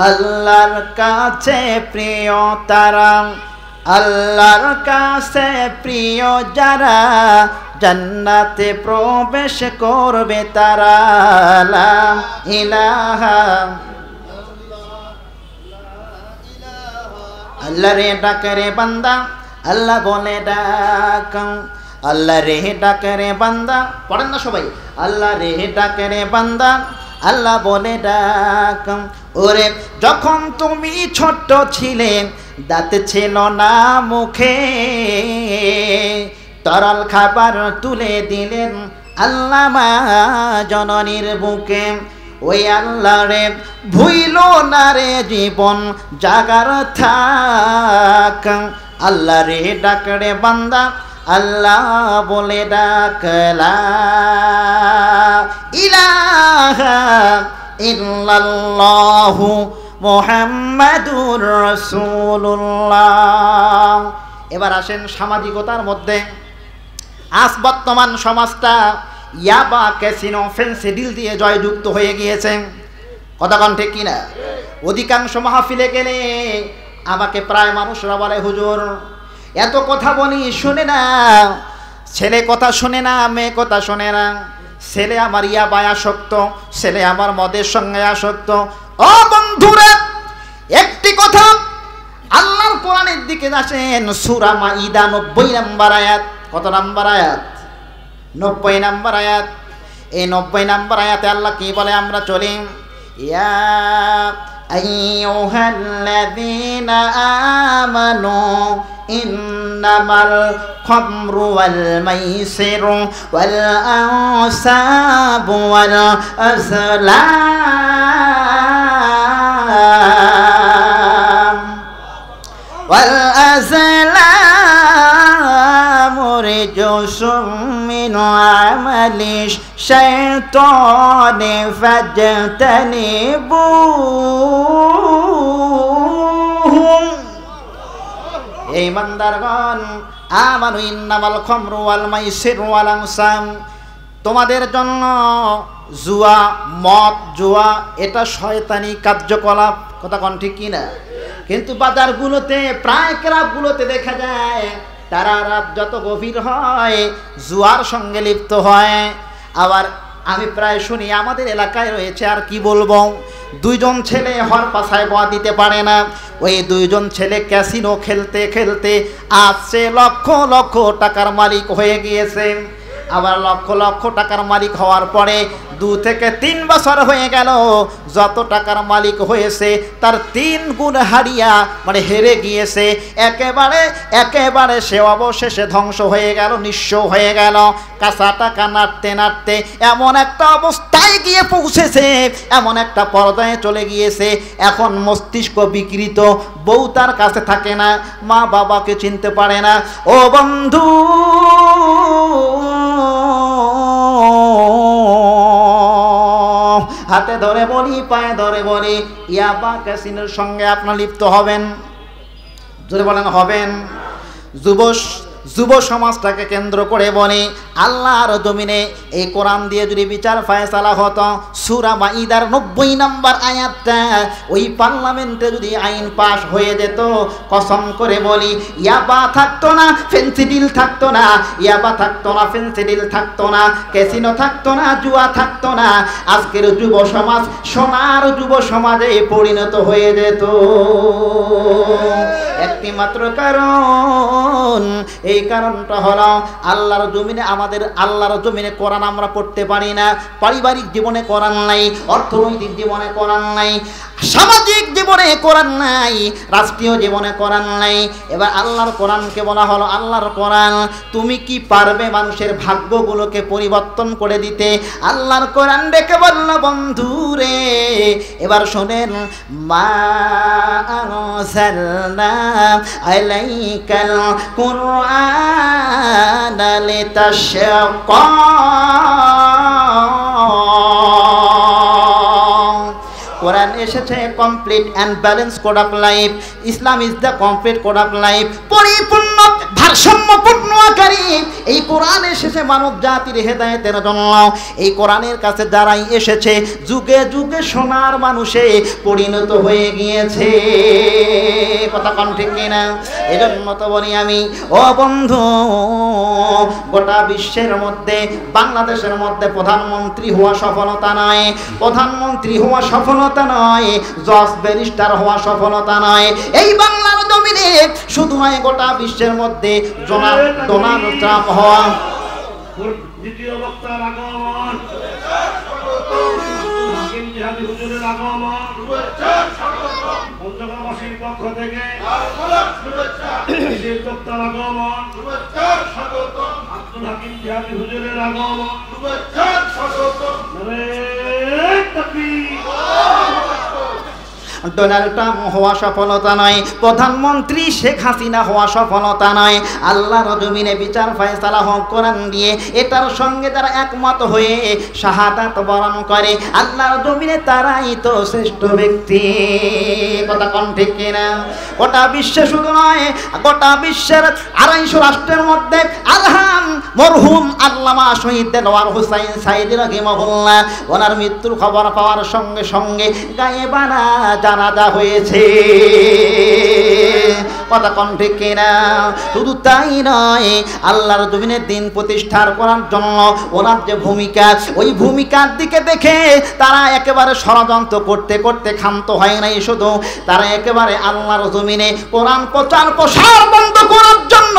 আল্লাহর কাছে প্রিয় তারা, আল্লাহর কাছে প্রিয় যারা, জান্নাতে প্রবেশ করবে তারা। লা ইলাহা, আল্লাহ রে ডাকে রে বান্দা, আল্লাহ বলে ডাক, আল্লাহ রে ডাকে রে বান্দা, পড়েন না সবাই? আল্লাহ রে ডাকে রে বান্দা, আল্লাহ বলে ডাক। ওরে যখন তুমি ছোট্ট ছিলে, দাঁত ছিল না মুখে, তরল খাবার তুলে দিলেন আল্লাহ মা জননীর বুকে। ওই আল্লাহ রে ভুইল না রে জীবন জাগার থাক, আল্লাহ রে ডাকরে বান্দা, আল্লাহ বলে ডাক। লা ইলাহা ইল্লাল্লাহু মুহাম্মাদুর রাসূলুল্লাহ। এবার আসেন সামাজিকতার মধ্যে। আজ বর্তমান সমাজটা ইয়াবা, ক্যাসিনো, ফেন্সিডিল দিয়ে জয়যুক্ত হয়ে গিয়েছে। কথা কোন ঠিক কিনা? অধিকাংশ মাহফিলে গেলে আমাকে প্রায় মানুষরা বলে, হুজুর এত কথা বলি শুনে না, ছেলে কথা শুনে না, মেয়ে কথা শোনে না, ছেলে আমার ইয়াবায় আসক্ত, ছেলে আমার মদের সঙ্গে আসক্ত। ও বন্ধুরা, একটি কথা, আল্লাহর কোরআনের দিকে আসেন, সূরা মাইদা 90 নম্বর আয়াত। কত নম্বর আয়াত? 90 নম্বর আয়াত। এই 90 নম্বর আয়াতে আল্লাহ কি বলে আমরা চলি? ইয়া আইয়ুহাল্লাযীনা আমানু ইন্নামাল খামরু ওয়াল মাইসিরু ওয়াল আনসাবু ওয়াল আসলাম ওয়াল আসলাম রিজসুম মিন আমালি শাইতানি ফাজতানিবুহু। এই ইমানদারগণ, আমানু ইন্নামাল খামরু ওয়াল মাইসিরু ওয়াল আনসাব, তোমাদের জন্য জুয়া, মদ, জুয়া এটা শয়তানি কার্যকলাপ, কথা কোন ঠিক কিনা? কিন্তু বাজারগুলোতে প্রায় ক্লাবগুলোতে দেখা যায় তারা রাত যত গভীর হয় জুয়ার সঙ্গে লিপ্ত হয়। আবার আমি প্রায় শুনি আমাদের এলাকায় রয়েছে, আর কি বলবো, দুইজন ছেলে হর পাশায় বোয়া দিতে পারে না, ওই দুইজন ছেলে ক্যাসিনো খেলতে খেলতে আসছে লক্ষ লক্ষ টাকার মালিক হয়ে গিয়েছে। আবার লক্ষ লক্ষ টাকার মালিক হওয়ার পরে 2 থেকে 3 বছর হয়ে গেল, যত টাকার মালিক হয়েছে তার 3 গুণ হারিয়া মানে হেরে গিয়েছে, একেবারে সে অবশেষে ধ্বংস হয়ে গেল, নিঃস্ব হয়ে গেল। কাঁচা টাকা নাড়তে নাড়তে এমন একটা অবস্থায় গিয়ে পৌঁছেছে, এমন একটা পর্যায়ে চলে গিয়েছে, এখন মস্তিষ্ক বিকৃত, বউ তার কাছে থাকে না, মা বাবাকে চিনতে পারে না। ও বন্ধু, হাতে ধরে বলি, পায়ে ধরে বলি, ইয়াবা ক্যাসিনোর সঙ্গে আপনার লিপ্ত হবেন? জোরে বলেন হবেন? যুব সমাজটাকে কেন্দ্র করে বলে আল্লাহর জমিনে এই কোরআন দিয়ে যদি বিচার ফায়সালা হতো, সূরা মাইদার 90 নম্বর আয়াতটা ওই পার্লামেন্টে যদি আইন পাস হয়ে যেত, কসম করে বলি ইয়াবা থাকতো না, ফেন্সিডিল থাকতো না, ইয়াবা থাকতো না, ফেন্সিডিল থাকতো না, ক্যাসিনো থাকতো না, জুয়া থাকতো না, আজকের যুব সমাজ সোনার যুব সমাজে পরিণত হয়ে যেত। একটি মাত্র কারণ, এই কারণটা হলো আল্লাহর জমিনে আল্লাহর জমিনে কোরআন আমরা পড়তে পারি না, পারিবারিক জীবনে কোরআন নাই, অর্থনৈতিক জীবনে কোরআন নাই, সামাজিক জীবনে কোরআন নাই, রাষ্ট্রীয় জীবনে কোরআন নাই। এবার আল্লাহর কোরআনকে বলা হলো আল্লাহর কোরআন, তুমি কি পারবে মানুষের ভাগ্যগুলোকে পরিবর্তন করে দিতে? আল্লাহর কোরআন ডেকে বলল বন্ধু রে, এবার শোনেন, মা আনজালনা আলাইকাল কুরআনা লিতাশকা, কোরআন এসেছে complete and balance code of life. Islam is the complete code of life, পরিপূর্ণ ভারসাম্যপূর্ণ আকারে এই কোরআন এসেছে মানব জাতির হেদায়েতের জন্য। এই কোরআনের কাছে যারাই এসেছে যুগে যুগে সোনার মানুষে পরিণত হয়ে গিয়েছে, কথা কোন ঠিক কিনা? এজন্য তো বলি আমি, ও বন্ধু, গোটা বিশ্বের মধ্যে বাংলাদেশের মধ্যে প্রধানমন্ত্রী হওয়া সফলতা নয়, প্রধানমন্ত্রী হওয়া সফলতা নয়, জজ ব্যারিস্টার হওয়া সফলতা নয়, এই বাংলার জমিনে শুধু নয়, গোটা বিশ্বের মধ্যে ডোনাল্ড ট্রাম্প হওয়া। দ্বিতীয় বক্তার আগমন, হুজুরের আগমন, পঞ্চগড়বাসীর পক্ষ থেকে বক্তার আগমন, আব্দুল হাকিম জিহাদি হুজুরের আগমন, ডোনাল্ড ট্রাম্প হওয়া সফলতা নয়, প্রধানমন্ত্রী শেখ হাসিনা হওয়া সফলতা নয়, আল্লাহর জমিনে বিচার ফায়সালা হোক কোরআন দিয়ে, এটার সঙ্গে যারা একমত হয়ে শাহাদাত বরণ করে আল্লাহর জমিনে তারাই তো শ্রেষ্ঠ ব্যক্তি, কথা কোন ঠিক কিনা? গোটা বিশ্বে শুধু নয়, গোটা বিশ্বের 250 রাষ্ট্রের মধ্যে আলহাম মরহুম আল্লামা শহীদ দেলোয়ার হোসাইন সাইদি রাহিমাহুল্লাহ ওনার মৃত্যুর খবর পাওয়ার সঙ্গে সঙ্গে গায়েবানা জানাজা হয়েছে, কথা কোন ঠিক কিনা? শুধু তাই নয়, আল্লাহর জমিনে দিন প্রতিষ্ঠার করার জন্য ওনার যে ভূমিকা, ওই ভূমিকার দিকে দেখে তারা একেবারে ষড়যন্ত্র করতে করতে ক্ষান্ত হয় নাই, শুধু তারা একেবারে আল্লাহর জমিনে কোরআন প্রচার প্রসার বন্ধ করার জন্য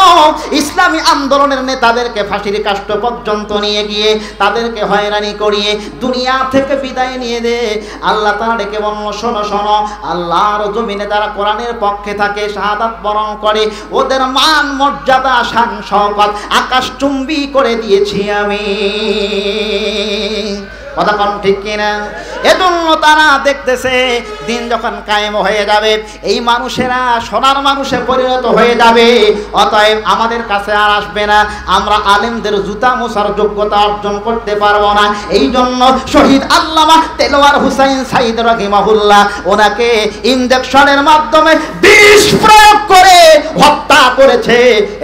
ইসলামী আন্দোলনের নেতাদেরকে ফাঁসির কাষ্ঠ পর্যন্ত নিয়ে গিয়ে তাদেরকে হয়রানি করিয়ে দুনিয়া থেকে বিদায় নিয়ে দে। আল্লাহ তাআলা ডেকে বলল, শোনো শোনো, আল্লাহর জমিনে যারা কোরআনের পক্ষে থাকে, শাহাদাত বরণ করে, ওদের মান মর্যাদা শান শওকত আকাশচুম্বী করে দিয়েছি আমি, কথা কোন ঠিক কিনা? এজন্য তারা দেখতেছে দিন যখন কায়েম হয়ে যাবে এই মানুষেরা সোনার মানুষে পরিণত হয়ে যাবে, অতএব আমাদের কাছে আর আসবে না, আমরা আলেমদের জুতা মোছার যোগ্যতা অর্জন করতে পারবো না। এই জন্য শহীদ আল্লামা দেলোয়ার হোসাইন সাইদ রাহিমাহুল্লাহ ওনাকে ইনজেকশনের মাধ্যমে বিষ প্রয়োগ করে হত্যা করেছে।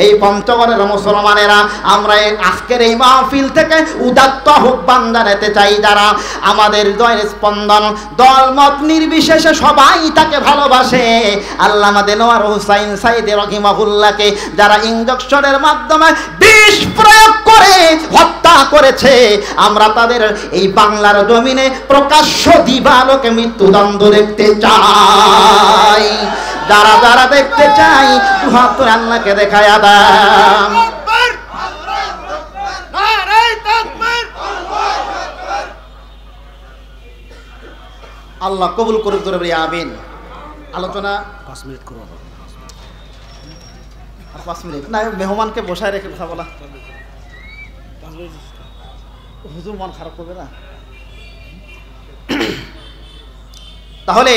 এই পঞ্চগড়ের মুসলমানেরা আমরা আজকের এই মাহফিল থেকে উদাত্ত আহ্বান জানাতে চাই, যারা আমাদের হৃদয়ের স্পন্দন দল মত নির্বিশেষে সবাই তাকে ভালোবাসে, আল্লামা দেলোয়ার হোসাইন সাইদ রাহিমাহুল্লাহকে যারা ইনজেকশনের মাধ্যমে বিষ প্রয়োগ করে হত্যা করেছে, আমরা তাদের এই বাংলার জমিনে প্রকাশ্য দিবালোকে মৃত্যুদণ্ড দেখতে চাই। যারা যারা দেখতে চাই দুহাত আল্লাহকে দেখায়া দাম। আল্লাহ কবুল করুক, জোরে বলি আমিন। আলোচনা 5 মিনিট করব, আর 5 মিনিট না, মেহমানকে বসায় রেখে কথা বলা, হুজুর মন খারাপ করবে না। তাহলে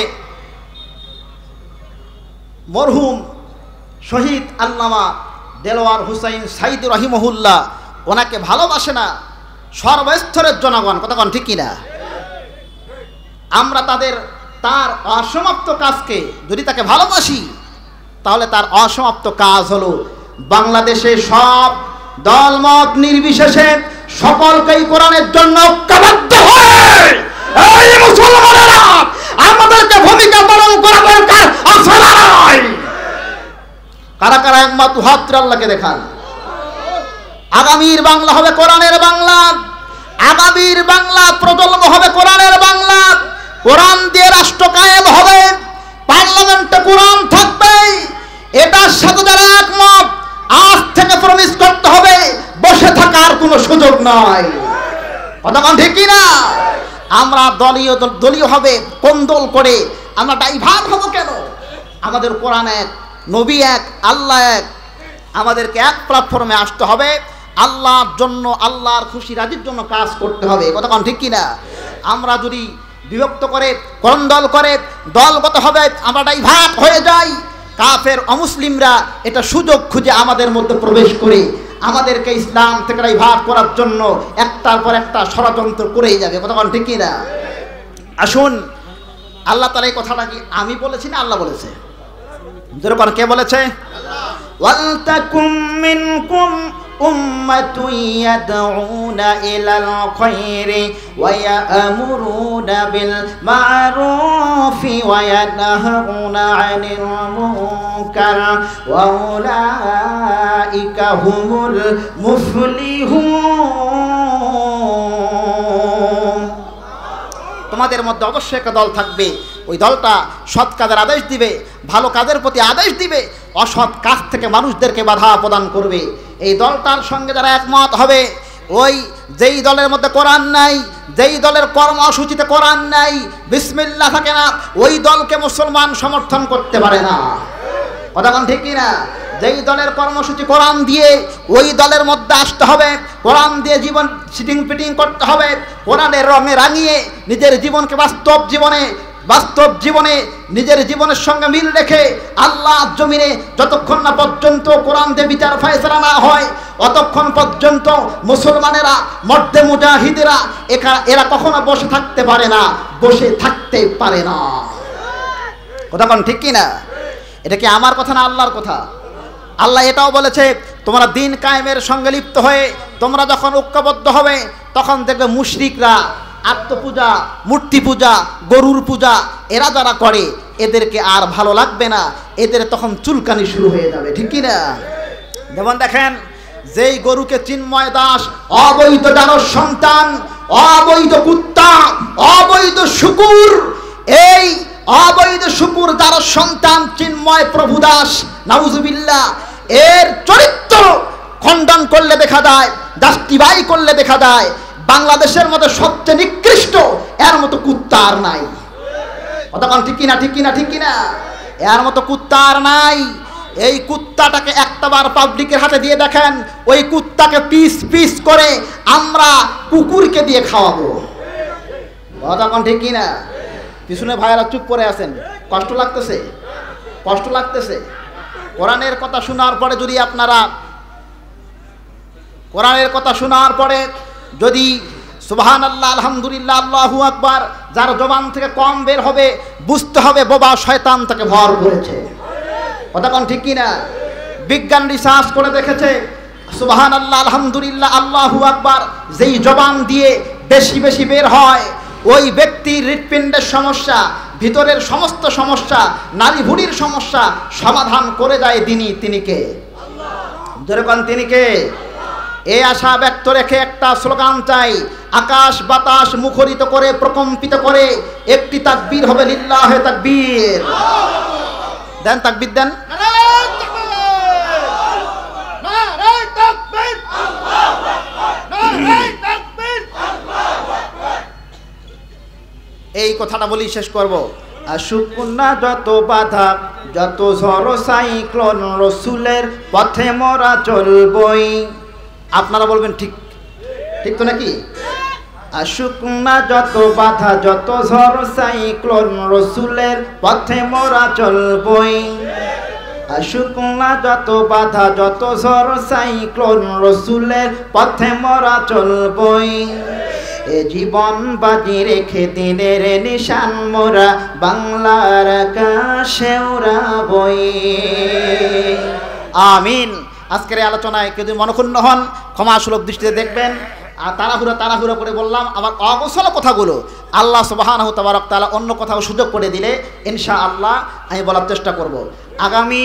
মরহুম শহীদ আল্লামা দেলোয়ার হোসাইন সাইদ রাহিমাহুল্লাহ ওনাকে ভালোবাসে না সর্বস্তরের জনগণ, কথা কোন ঠিক কিনা? আমরা তার অসমাপ্ত কাজকে যদি তাকে ভালোবাসি, তাহলে তার অসমাপ্ত কাজ হলো বাংলাদেশে সব দলমত নির্বিশেষে সকলকেই কোরআনের জন্য ঐক্যবদ্ধ হয়ে এই মুসলমানেরা আমাদেরকে ভূমিকা পালন করা দরকার আছে না নাই? কারা কারা একমত হাত আল্লাহকে দেখান। আগামীর বাংলা হবে কোরআনের বাংলা, আগামীর বাংলা প্রজন্ম হবে কোরআনের বাংলা, কোরআন দিয়ে রাষ্ট্র কায়েম হবে, পার্লামেন্টে কোরআন থাকবে। এটার সাথে যারা একমত আজ থেকে প্রমিস করতে হবে বসে থাকার কোনো সুযোগ নয়, কথা ঠিক কিনা? আমরা দলীয় হবে কোন্দল করে আমরা ডাইভার্ট হব কেন? আমাদের কোরআন এক, নবী এক, আল্লাহ এক, আমাদেরকে এক প্ল্যাটফর্মে আসতে হবে, আল্লাহর জন্য আল্লাহর খুশি রাজির জন্য কাজ করতে হবে, কথা ঠিক কিনা? আমরা যদি বিভক্ত করে কোন্দল করে দলগত হবে আমরা ডাইভার্ট হয়ে যাই, কাফের অমুসলিমরা এটা সুযোগ খুঁজে আমাদের মধ্যে প্রবেশ করে আমাদেরকে ইসলাম থেকে ডাইভার্ট করার জন্য একটার পর একটা ষড়যন্ত্র করেই যাবে, কথা ঠিক কিনা? আসুন, আল্লাহ তাআলা এই কথাটা কি আমি বলেছি না আল্লাহ বলেছে? যেরকম কে বলেছে? ওয়ালতাকুম মিনকুম উম্মাতুন ইয়াদউনা ইলাল খায়রি ওয়া ইয়া'মুরুনা বিল মা'রুফি ওয়া ইয়ানহাউনা 'আনিল মুনকার ওয়া উলাইকা হুমুল মুফলিহুন। তোমাদের মধ্যে অবশ্যই একটা দল থাকবে, ওই দলটা সৎ কাজের আদেশ দিবে, ভালো কাজের প্রতি আদেশ দিবে, অসৎ কাজ থেকে মানুষদেরকে বাধা প্রদান করবে। এই দলটার সঙ্গে যারা একমত হবে, ওই যেই দলের মধ্যে কোরআন নাই, যেই দলের কর্মসূচিতে কোরআন নাই, বিসমিল্লাহ থাকে না, ওই দলকে মুসলমান সমর্থন করতে পারে না, কথা ঠিক কিনা? যেই দলের কর্মসূচি কোরআন দিয়ে, ওই দলের মধ্যে আসতে হবে, কোরআন দিয়ে জীবন সিটিং পিটিং করতে হবে, কোরআনের রঙে রাঙিয়ে নিজের জীবনকে বাস্তব জীবনে নিজের জীবনের সঙ্গে মিল রেখে আল্লাহ জমিনে যতক্ষণ না পর্যন্ত কোরআন দিয়ে বিচার ফয়সালা না হয়, অতক্ষণ পর্যন্ত মুসলমানেরা মর্দে মুজাহিদেরা এরা কখনো বসে থাকতে পারে না, বসে থাকতে পারে না, কথা ঠিক কিনা? এটা কি আমার কথা না আল্লাহর কথা? আল্লাহ এটাও বলেছে, তোমরা দিন কায়েমের সঙ্গে লিপ্ত হয়ে তোমরা যখন ঐক্যবদ্ধ হবে, তখন দেখবে মুশরিকরা আত্মপূজা, মূর্তি পূজা, গরুর পূজা এরা যারা করে এদেরকে আর ভালো লাগবে না, এদের তখন চুলকানি শুরু হয়ে যাবে, ঠিক কি না? যেমন দেখেন, যেই গরুকে চিন্ময় দাস অবৈধ জানোর সন্তান, অবৈধ কুত্তা, অবৈধ শুকুর, এই অবৈধ শুকুর যার সন্তান চিন্ময় প্রভু দাস, নাউজুবিল্লাহ, এর চরিত্র খণ্ডন করলে দেখা যায়, জাস্টিফাই করলে দেখা যায় বাংলাদেশের মধ্যে সবচেয়ে নিকৃষ্ট এর মতো কুত্তা আর নাই, কথা ঠিক কিনা? ঠিক কিনা? ঠিক কিনা? এর মতো কুত্তা আর নাই। এই কুত্তাটাকে একটাবার পাবলিকের হাতে দিয়ে দেখেন, ওই কুত্তাকে পিস পিস করে আমরা কুকুরকে দিয়ে খাওয়াবো, কথা কোন ঠিক কি না? পিছনে ভাইয়েরা চুপ করে আছেন, কষ্ট লাগতেছে, কষ্ট লাগতেছে। কোরআনের কথা শোনার পরে যদি আপনারা, কোরআনের কথা শোনার পরে যদি সুবহানাল্লাহ, আলহামদুলিল্লাহ, আল্লাহু আকবার যার জবান থেকে কম বের হবে, বুঝতে হবে বোবা শয়তান তাকে ভর করেছে। কথা কোন ঠিক কি না? বিজ্ঞান রিসার্চ করে দেখেছে, সুবহানাল্লাহ, আলহামদুলিল্লাহ, আল্লাহু আকবার যেই জবান দিয়ে বেশি বেশি বের হয়, ওই ব্যক্তির হৃৎপিণ্ডের সমস্যা, ভিতরের সমস্ত সমস্যা, নারী ভুঁড়ির সমস্যা সমাধান করে যায় তিনি কে? জোরে কোন তিনি কে? এই আশা ব্যক্ত রেখে একটা স্লোগান চাই, আকাশ বাতাস মুখরিত করে প্রকম্পিত করে একটি তাকবীর হবে, লিল্লাহে তাকবীর। দেন তাকবীর দেন। এই কথাটা বলি শেষ করব। আসুক না যত বাধা, যত ঝড় সাইক্লোন, রসুলের পথে মোরা চলবই। আপনারা বলবেন ঠিক, ঠিক তো নাকি? আসুক না যত বাধা, যত ঝড় সাইক্লোন, রসুলের পথে মোরা চলবই। আসুক না যত বাধা, যত ঝড় সাইক্লোন, রসুলের পথে মোরা চলবই। এ জীবন বাজি রেখে দিনের নিশান মোরা বাংলার আকাশে উড়াবই। আমিন। আজকের এই আলোচনায় কেউ যদি মনক্ষুণ্ণ হন, ক্ষমাসুলভ দৃষ্টিতে দেখবেন। আর তাড়াহুড়া করে বললাম, আমার অগোছালো কথাগুলো আল্লাহ সুবহানাহু তাবারাক তাআলা অন্য কোথাও সুযোগ করে দিলে ইনশাআল্লাহ আমি বলার চেষ্টা করব। আগামী